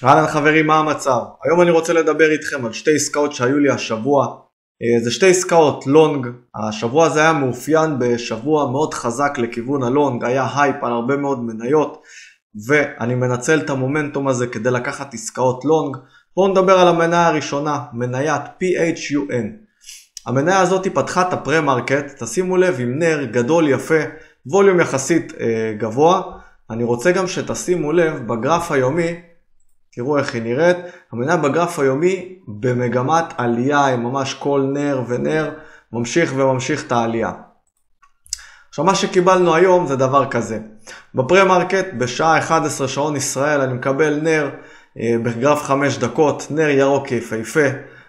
אהלן חברים, מה המצב? היום אני רוצה לדבר איתכם על שתי עסקאות שהיו לי השבוע. זה שתי עסקאות לונג. השבוע הזה היה מאופיין בשבוע מאוד חזק לכיוון הלונג, היה הייפ על הרבה מאוד מניות, ואני מנצל את המומנטום הזה כדי לקחת עסקאות לונג. בואו נדבר על המניה הראשונה, מניית PHUN. המניה הזאת פתחה את הפרה-מרקט, תשימו לב, עם נר גדול יפה, ווליום יחסית גבוה. אני רוצה גם שתשימו לב בגרף היומי, תראו איך היא נראית. המניה בגרף היומי במגמת עלייה, עם ממש כל נר ונר ממשיך וממשיך את העלייה. עכשיו מה שקיבלנו היום זה דבר כזה. בפרה-מרקט בשעה 11 שעון ישראל אני מקבל נר בגרף 5 דקות, נר ירוק יפהפה.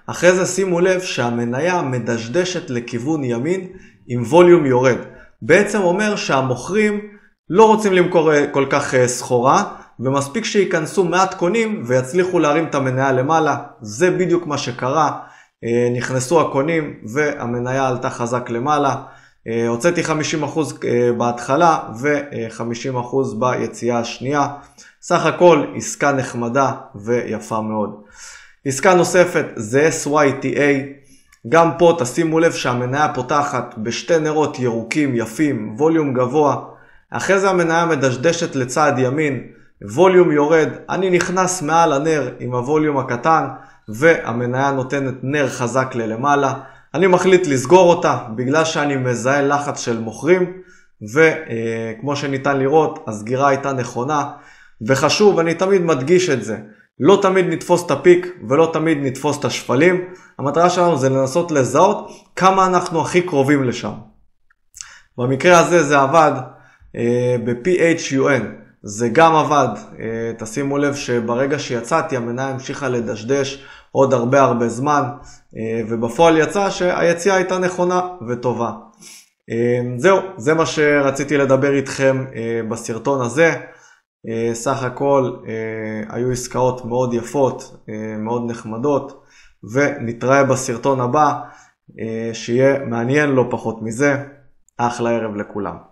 אחרי זה שימו לב שהמניה מדשדשת לכיוון ימין עם ווליום יורד. בעצם אומר שהמוכרים לא רוצים למכור כל כך סחורה, ומספיק שיכנסו מעט קונים ויצליחו להרים את המניה למעלה. זה בדיוק מה שקרה. נכנסו הקונים והמניה עלתה חזק למעלה. הוצאתי 50% בהתחלה ו-50% ביציאה השנייה. סך הכל עסקה נחמדה ויפה מאוד. עסקה נוספת זה SYTA. גם פה תשימו לב שהמניה פותחת בשתי נרות ירוקים יפים, ווליום גבוה. אחרי זה המניה מדשדשת לצד ימין, ווליום יורד. אני נכנס מעל הנר עם הווליום הקטן והמניה נותנת נר חזק ללמעלה. אני מחליט לסגור אותה בגלל שאני מזהה לחץ של מוכרים, וכמו שניתן לראות הסגירה הייתה נכונה. וחשוב, אני תמיד מדגיש את זה, לא תמיד נתפוס את הפיק ולא תמיד נתפוס את השפלים. המטרה שלנו זה לנסות לזהות כמה אנחנו הכי קרובים לשם. במקרה הזה זה עבד ב-PHUN. זה גם עבד. תשימו לב שברגע שיצאתי המניה המשיכה לדשדש עוד הרבה זמן, ובפועל יצא שהיציאה הייתה נכונה וטובה. זהו, זה מה שרציתי לדבר איתכם בסרטון הזה. סך הכל היו עסקאות מאוד יפות, מאוד נחמדות, ונתראה בסרטון הבא שיהיה מעניין לא פחות מזה. אחלה ערב לכולם.